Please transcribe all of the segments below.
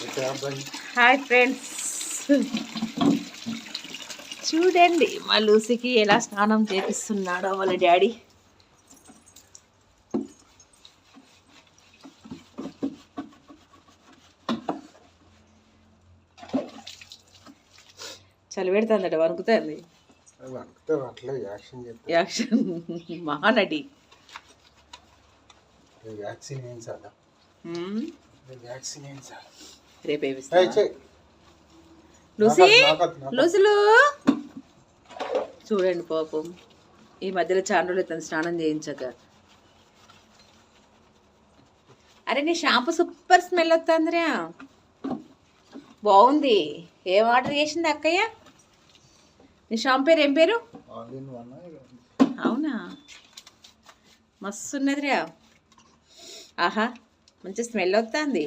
Hi friends, చూడండి మా లూసీకి ఎలా స్నానం చేపిస్తున్నాడో వాళ్ళ డాడీ. చలి పెడుతుందట, వణుకుతుంది. యాక్షన్ మహానటి. రేపు లూసీ లూసులు చూడండి పాపం, ఈ మధ్యలో చాలా రోజులు తను స్నానం చేయించక. అరే నీ షాంపూ సూపర్ స్మెల్ వస్తుందిరా, బాగుంది. ఏం ఆర్డర్ చేసింది అక్కయ్య? నీ షాంపూ పేరు ఏం పేరు? అవునా, మస్తు ఉన్నదిరా. ఆహా, మంచి స్మెల్ వస్తుంది.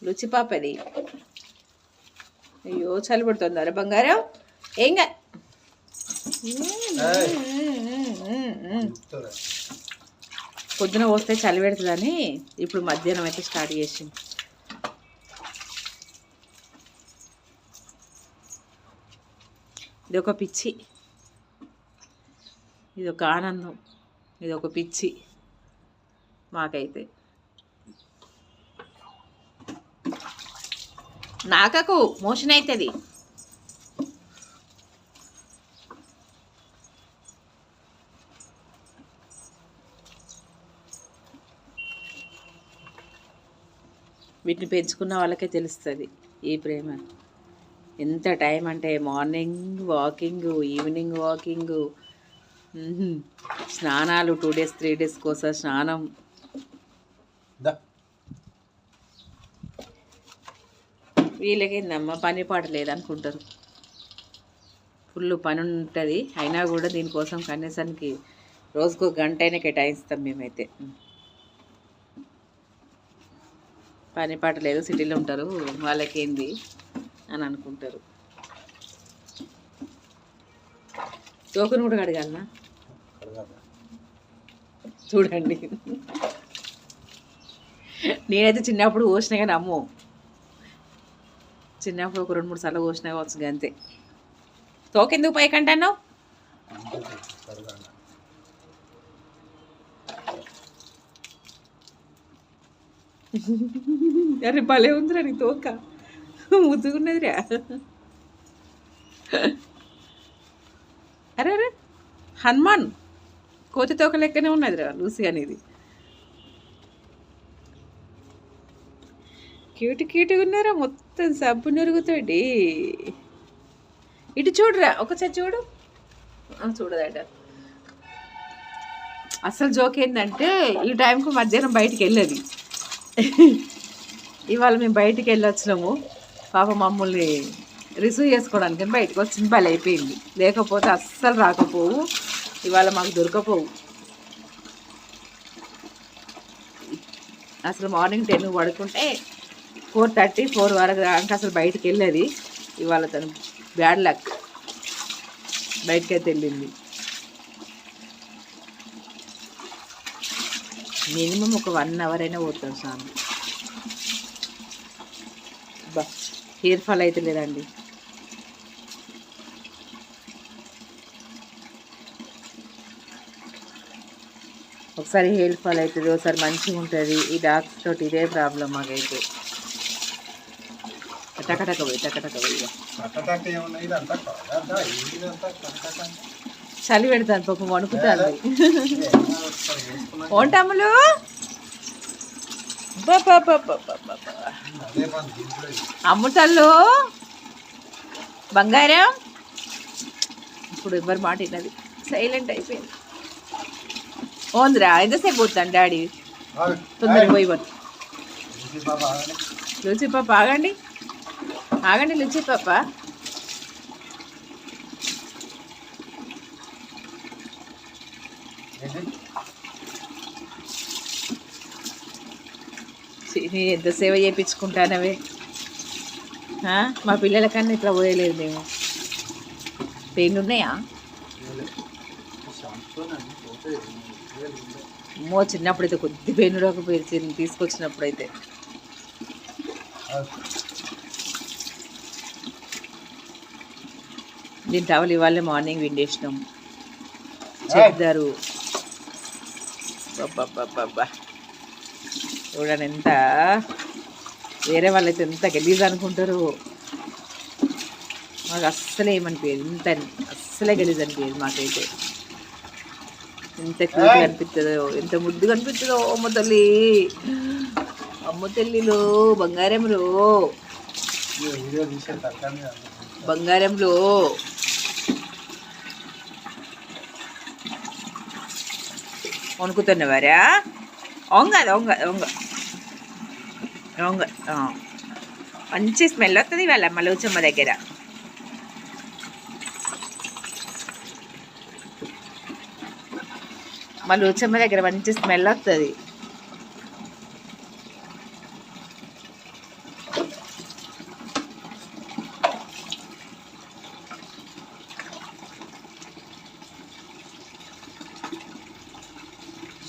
రుచి పాపది. అయ్యో చలి పడుతుంది. అరే బంగారం ఏంగా పొద్దున పోస్తే చలి పెడుతుందని ఇప్పుడు మధ్యాహ్నం అయితే స్టార్ట్ చేసింది. ఇది ఒక పిచ్చి, ఇది ఒక ఆనందం, ఇది ఒక పిచ్చి మాకైతే. నాకకు మోషన్ అవుతుంది. వీటిని పెంచుకున్న వాళ్ళకే తెలుస్తుంది ఈ ప్రేమ. ఎంత టైం అంటే మార్నింగ్ వాకింగ్, ఈవినింగ్ వాకింగ్, స్నానాలు 2 days 3 days కోసం స్నానం. వీళ్ళకేందమ్మా పని పాట లేదనుకుంటారు. ఫుల్ పని ఉంటుంది, అయినా కూడా దీనికోసం కనీసానికి రోజుకు 1 గంట అయినా కేటాయిస్తాం మేమైతే. పని పాట లేదు, సిటీలో ఉంటారు, వాళ్ళకేంది అని అనుకుంటారు. టోకెన్ కూడా కడగాలనా? చూడండి, నేనైతే చిన్నప్పుడు పోసినా కానీ అమ్మో, చిన్నప్పుడు ఒక 2-3 సార్లు పోసినా కావచ్చు అంతే. తోకెందుకు పైకంటాను? అరే భలే ఉందిరా నీ తోక, ముద్దుగున్నదిరా. అరే అరే హనుమాన్ కోతి తోక లెక్కనే ఉన్నదిరా లూసీ అనేది. క్యూట్గా ఉన్నారా, మొత్తం సబ్బు నరుగుతాడు. ఇటు చూడరా, ఒకసారి చూడు. చూడదట. అసలు జోక్ ఏంటంటే ఈ టైంకు మధ్యాహ్నం బయటికి వెళ్ళేది. ఇవాళ మేము బయటికి వెళ్ళొచ్చినాము, పాప మమ్మల్ని రిసీవ్ చేసుకోవడానికి బయటకు వచ్చింది. బలి అయిపోయింది, లేకపోతే అస్సలు రాకపోవు. ఇవాళ మాకు దొరకపోవు. అసలు మార్నింగ్ 10 పడుకుంటే 4:30 4 వరకు అంటే అసలు బయటికి వెళ్ళేది. ఇవాళ తను బ్యాడ్ లక్, బయటకైతే వెళ్ళింది. మినిమం ఒక 1 hour అయినా పోతాం స్నానం. బా హెయిర్ ఫాల్ అయితే లేదండి. ఒకసారి హెయిర్ ఫాల్ అవుతుంది, ఒకసారి మంచిగా ఉంటుంది. ఈ డాక్స్ తోటి ఇదే ప్రాబ్లం మాకైతే. టకటక పోయి చలి పెడతాను పాపం, వణుకుతాను. ఓంటమ్ములు అమ్ముతల్లు బంగారం. ఇప్పుడు ఎవరి మాట విన్నది, సైలెంట్ అయిపోయింది. ఓందిరా ఎంతసేపు పోతాను డాడీ, తొందరగా పోయి పోతు. లుచి పాప ఆగండి, ఆగండి లుచి పాప. ఎంత సేవ చేయించుకుంటానవే. మా పిల్లల కన్నా ఇట్లా పోయలేదు మేము. పెయిన్లు ఉన్నాయా? అమ్మో చిన్నప్పుడైతే కొద్ది పెయిన్ రాకపోయి తీసుకొచ్చినప్పుడైతే దీని టవల్ ఇవాళ మార్నింగ్ విండేసినాం. చెప్తారు బాబ్బా చూడండి ఎంత వేరే వాళ్ళైతే ఎంత గలీజ్ అనుకుంటారు. మాకు అస్సలే ఏమనిపించదు, ఇంత అస్సలే గలీజ్ అనిపించదు మాకైతే. ఎంత క్యూట్గా అనిపిస్తుందో, ఎంత ముద్దుగా అనిపిస్తుందో. అమ్మ తల్లి, అమ్మ తల్లిలో బంగారంలో బంగారంలో వణుకుతున్నవారా? వంగ వంగ వంగ వంగ మంచి స్మెల్ వస్తుంది ఇవాళ మలూచమ్మ దగ్గర. మలూచమ్మ దగ్గర మంచి స్మెల్ వస్తుంది.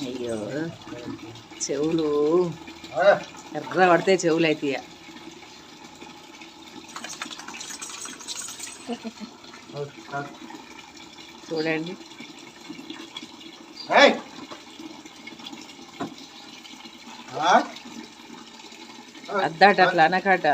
అయ్యో చెవులు ఎర్ర పడితే చెవులు అయితే చూడండి. అద్దాట అట్లా అనకాట.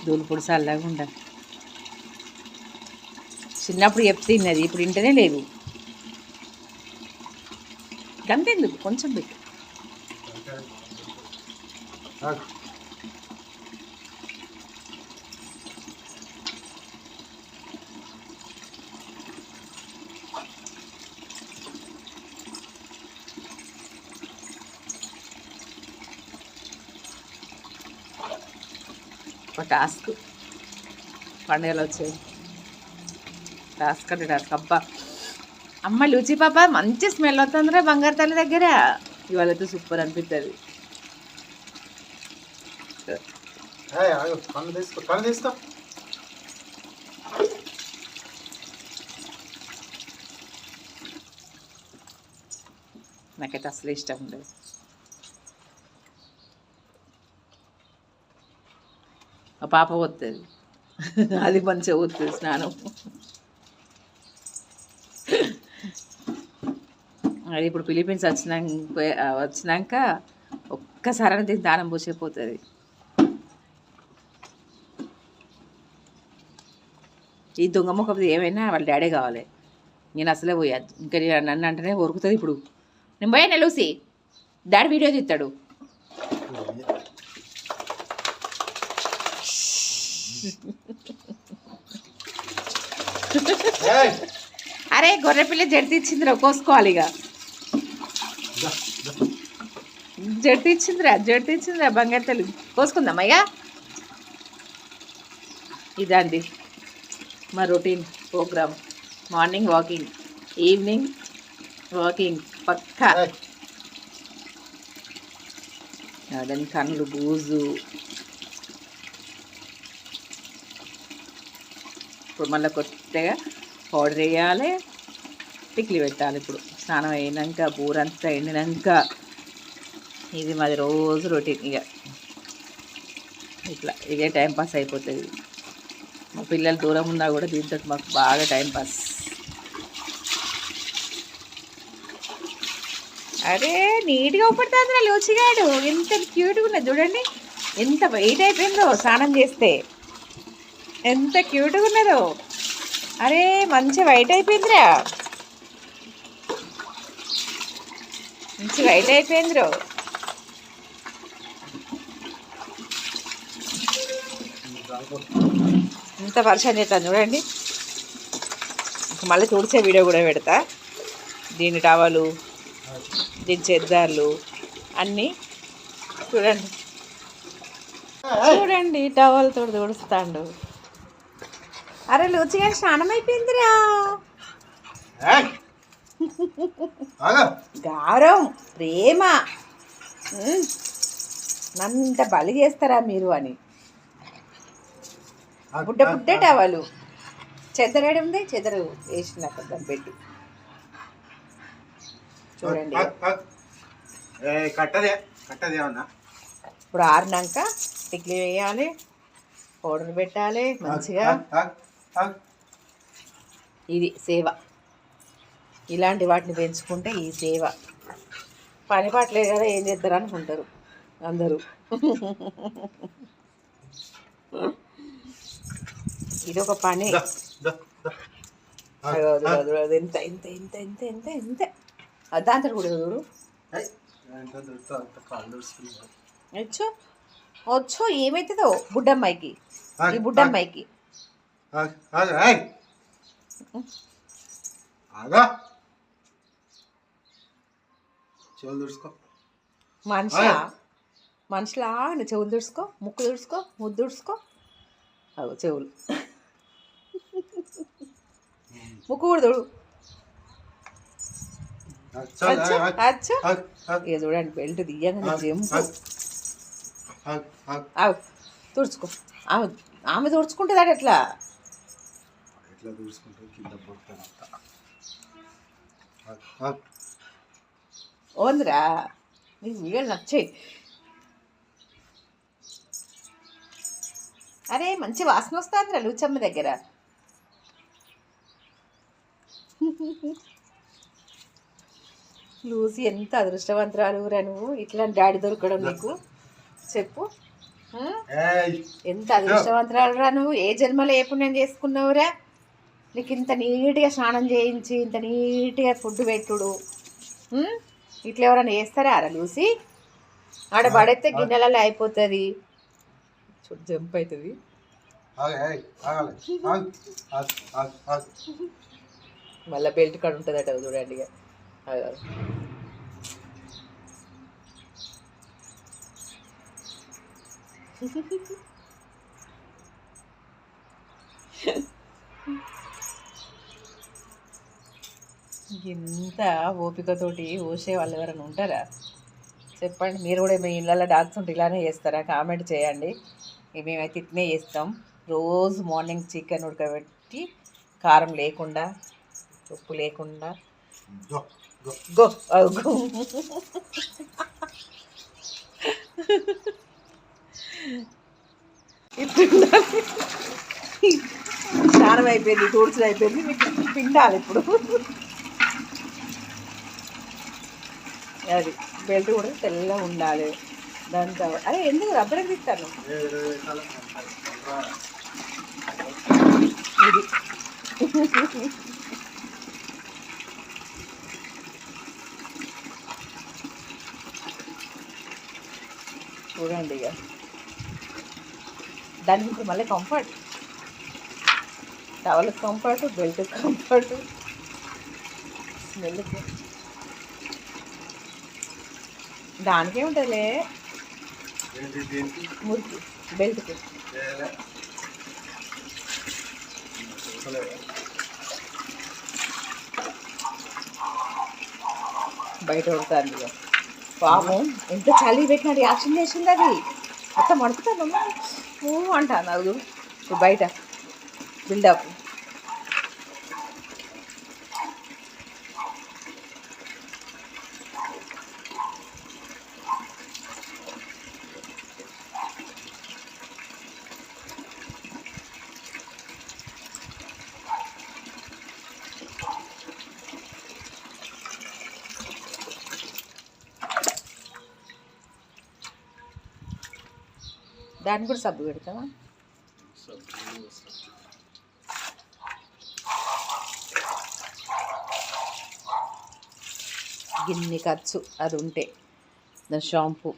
దూలుపుడు చల్లగా ఉండ. చిన్నప్పుడు చెప్తున్నది, ఇప్పుడు ఇంటనే లేదు. గంతెందుకు కొంచెం పెట్టు. ఒక టాస్క్ పండుగలు వచ్చాయి. టాస్క్ అంటే టాస్క్. అబ్బా అమ్మ లూచి పాప మంచి స్మెల్ వస్తుందిరా బంగారు తల్లి దగ్గర. ఇవాళైతే సూపర్ అనిపిస్తుంది. నాకైతే అసలు ఇష్టం ఉండదు. ఆ పాప పోతుంది, అది మంచిగా పోతుంది స్నానం. అది ఇప్పుడు ఫిలిపీన్స్ వచ్చినాక ఒక్కసారి దీనికి దానం పోసేపోతుంది. ఈ దొంగ ముఖం ఏమైనా వాళ్ళ డాడీ కావాలి. నేను అసలే పోయాదు. ఇంకా నన్ను అంటేనే కొరుకుతుంది. ఇప్పుడు నేను పోయాను లూసి, డాడీ వీడియో తీస్తాడు. అరే గొర్రెపిల్ల జడితిచ్చిందిరా, కోసుకోవాలి. ఇక జడితిచ్చిందిరా బంగారు తల్లి, కోసుకుందామా ఇక. ఇదండి మా routine program. Morning walking, evening walking పక్కా. దాని కన్నులు బూజు. ఇప్పుడు మళ్ళీ కొత్తగా పౌడర్ వేయాలి, పిక్కిలి పెట్టాలి. ఇప్పుడు స్నానం అయినాక బూరంతా ఎండినాక ఇది మాది రోజు రొటీన్. ఇక ఇట్లా ఇదే టైంపాస్ అయిపోతుంది. మా పిల్లలు దూరం ఉన్నా కూడా దీంతో మాకు బాగా టైంపాస్. అరే నీట్గా ఉపడుతుంది లూచిగాడు, ఎంత క్యూట్గా ఉన్నది చూడండి. ఎంత వెయిట్ అయిపోయిందో స్నానం చేస్తే, ఎంత క్యూట్గా ఉన్నదో. అరే మంచి వైట్ అయిపోయిందిరా, మంచి వైట్ అయిపోయిందిరో. ఇంత పరిచయం చేస్తాను చూడండి. మళ్ళీ తుడిచే వీడియో కూడా పెడతా. దీని టవలు, దీని చెద్దార్లు అన్నీ చూడండి. చూడండి టవల్తో తుడుస్తాడు. అరే లూచిగా స్నానం అయిపోయిందిరా. గారం ప్రేమ నంత బలి చేస్తారా మీరు అని. బుడ్డ బుడ్డట వాళ్ళు. చెదరడం ఉంది, చెదరు వేసిన దాన్ని పెట్టి చూడండి. ఇప్పుడు ఆరినాక టిక్లీ వేయాలి, పౌడర్ పెట్టాలి మంచిగా. ఇది సేవ. ఇలాంటి వాటిని పెంచుకుంటే ఈ సేవ. పని పట్టలేదు కదా ఏం చేస్తారు అనుకుంటారు అందరూ. ఇది ఒక పని. ఎంత ఎంత ఎంత ఎంత ఎంత ఎంత దాంతో కూడా చూడు. వచ్చు వచ్చు ఏమవుతుందో బుడ్డమ్మాయికి, ఈ బుడ్డమ్మాయికి. మనుషులా చెవులు తుడుచుకో, ముక్కు తుడుచుకో, ముద్దు తుడుచుకో. అవు చెవులు, ముక్కు కూడా తుడు. ఇక చూడండి బెల్ట్ దియ్యంగా జంపు. అవు తుడుచుకో. ఆమె తుడుచుకుంటుందట ఎట్లా ఓందిరా నీకు వీళ్ళు నచ్చాయి. అరే మంచి వాసన వస్తుందిరా లూచమ్మ దగ్గర. లూసి ఎంత అదృష్టవంతురాలు రా నువ్వు, ఇట్లాంటి డాడీ దొరకడం నీకు. చెప్పు ఎంత అదృష్టవంతురాలు రా నువ్వు. ఏ జన్మలో ఏ పుణ్యం చేసుకున్నావురా నీకు ఇంత నీట్గా స్నానం చేయించి ఇంత నీట్గా ఫుడ్ పెట్టుడు. ఇట్లా ఎవరైనా చేస్తారా అరా లూసి? ఆడ పడైతే గిన్నెలలో అయిపోతుంది. చూడు జంప్ అవుతుంది. మళ్ళీ బెల్ట్ కాడ ఉంటుందట చూడండి. ఇక ఇంత ఓపికతోటి ఓసే వాళ్ళు ఎవరైనా ఉంటారా చెప్పండి. మీరు కూడా మీ ఇళ్ళల్లో డాగ్స్ ఉంటే ఇలానే చేస్తారా? కామెంట్ చేయండి. మేమైతే ఇట్నే చేస్తాం. రోజు మార్నింగ్ చికెన్ ఉడకబెట్టి కారం లేకుండా, ఉప్పు లేకుండా. గో ఇప్పుడు స్నానం అయిపోయింది, తూడ్చులు అయిపోయింది, మీకు పిండాలి ఇప్పుడు. అది బెల్ట్ కూడా తెల్లగా ఉండాలి. దాంతో అరే ఎందుకు రబ్బర్ తిస్తాను. ఇది చూడండి. ఇక దానికి ఇప్పుడు మళ్ళీ comfort, towel comfort, belt comfort, స్మెల్కి. దానికే ఉంటుందిలే మురికి బెల్ట్కి. బయట ఉడతాను. ఇక పాపం ఎంత చలి పెట్టిన రియాక్షన్ చేసింది. అది మొత్తం మడుపుతాను అంటాను. అది ఇప్పుడు బయట బిల్డప్. దాన్ని కూడా సబ్బు పెడతావా? గిన్నె ఖర్చు అది ఉంటే. దాని షాంపూ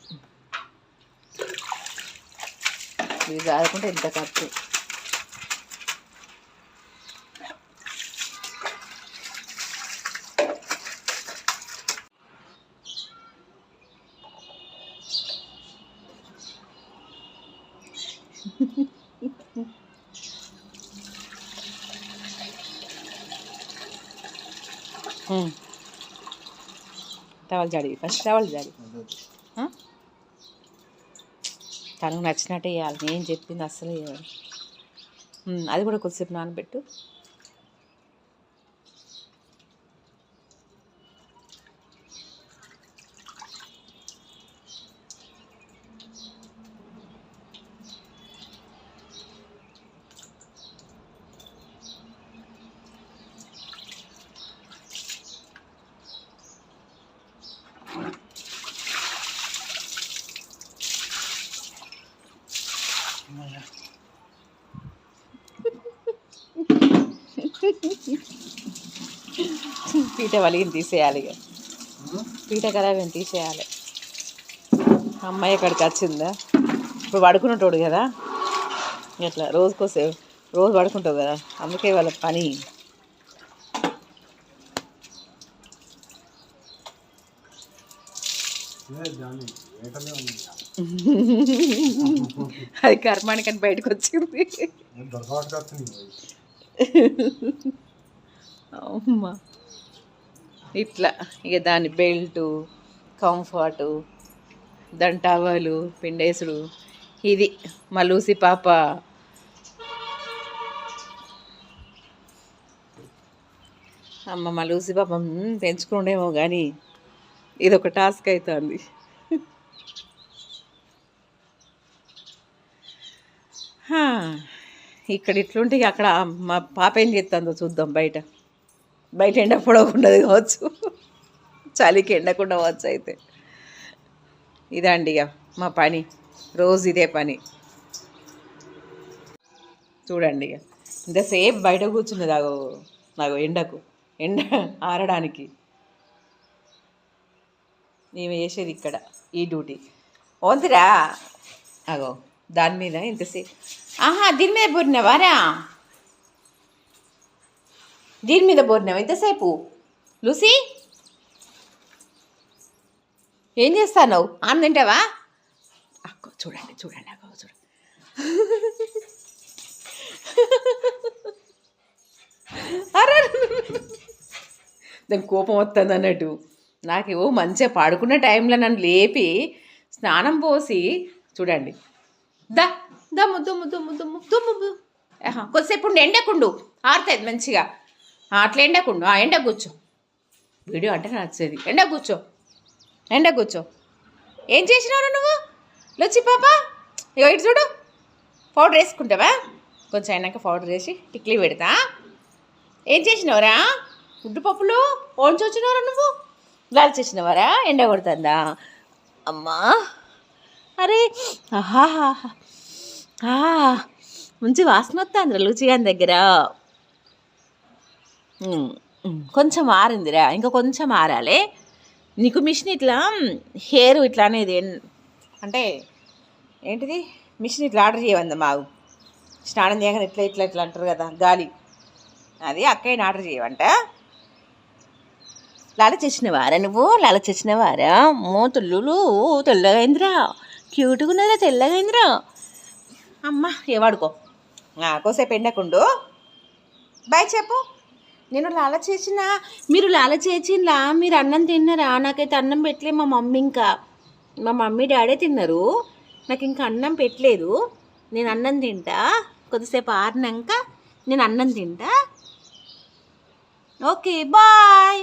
ఇది కాదుకుంటే ఇంత ఖర్చు. టవల్ జాడి ఫస్ట్ టవల్ జాడి. తనకు నచ్చినట్టే వేయాలి, నేను చెప్పింది అస్సలు వేయాలి. అది కూడా కొద్దిసేపు నానబెట్టు. పీట వలిగిని తీసేయాలి, ఇక పీట ఖరాబ్ తీసేయాలి. అమ్మాయి ఎక్కడికి వచ్చిందా? ఇప్పుడు పడుకున్నటోడు కదా, ఎట్లా రోజు పడుకుంటావు కదా, అందుకే వాళ్ళ పని. అది కర్మానికని బయటకు వచ్చింది. అమ్మా ఇట్లా ఇక దాని బెల్టు, కంఫర్టు, దాని టవలు, పిండేసుడు. ఇది మా లూసి పాప. అమ్మ మా లూసి పాప పెంచుకుండేమో కానీ ఇదొక టాస్క్ అవుతుంది. ఇక్కడ ఇట్లుంటే అక్కడ మా పాప ఏం చేస్తుందో చూద్దాం. బయట ఎండ పొడవకుండదు కావచ్చు, చలికి ఎండకుండా కావచ్చు. అయితే ఇదండి ఇక మా పని, రోజు ఇదే పని. చూడండి ఇక ఇంతసేపు బయట కూర్చున్నది నాకు ఎండ ఆరడానికి. మేము చేసేది ఇక్కడ ఈ డ్యూటీ. ఓంతిరా అగో దాని మీద ఇంతసేపు. దీని మీద బోరినవారా? దీని మీద బోరినావా ఇంతసేపు? లూసీ ఏం చేస్తావు? ఆమె తింటావా? అక్క చూడండి అక్క చూడండి. అరే దానికి కోపం వస్తుంది అన్నట్టు. నాకు మంచిగా పడుకున్న టైంలో నన్ను లేపి స్నానం పోసి చూడండి. దమ్ము కొద్దిసేపు ఎండకుండు, ఆరుతుంది మంచిగా. అట్లా ఎండకుండు, ఎండ కూర్చో. వీడియో అంటే నచ్చేది. ఎండ కూర్చో. ఏం చేసినావు నువ్వు లొచ్చి పాప? ఇక ఇటు చూడు, పౌడర్ వేసుకుంటావా? కొంచెం అయినాక పౌడర్ వేసి టిక్లీ పెడతా. ఏం చేసినవరా? ఉడ్డుపప్పులు ఓంచి వచ్చినవరా నువ్వు? గాలి చేసినవారా? ఎండ కొడుతుందా అమ్మా? అరే మంచి వాసన వస్తుంది లుచిగాని దగ్గర. కొంచెం ఆరిందిరా, ఇంకా కొంచెం ఆరాలి. నీకు మిషన్ ఇట్లా హెయిర్ ఇట్లా అనేది అంటే ఏంటిది, మిషన్ ఇట్లా ఆర్డర్ చేయవందా మాకు. స్నానం చేయగానే ఇట్లా అంటారు కదా గాలి, అది అక్కయ్యని ఆర్డర్ చేయవంట. లాలచేసినవారా నువ్వు? లాలచేసినవారా? తొల్లులు తెల్లగైందిరా, క్యూట్గా ఉన్నదా, తెల్లగైందిరా. అమ్మ వాడుకో, కోసేపు ఎండకుండు. బాయ్ చెప్పు. నేను మీరు లాలచేసిందా? మీరు అన్నం తిన్నారా? నాకైతే అన్నం పెట్టలే మా మమ్మీ. ఇంకా మా మమ్మీ డాడీ తిన్నారు, నాకు ఇంకా అన్నం పెట్టలేదు. నేను అన్నం తింటా, కొద్దిసేపు ఆరినాక నేను అన్నం తింటా. Okay bye.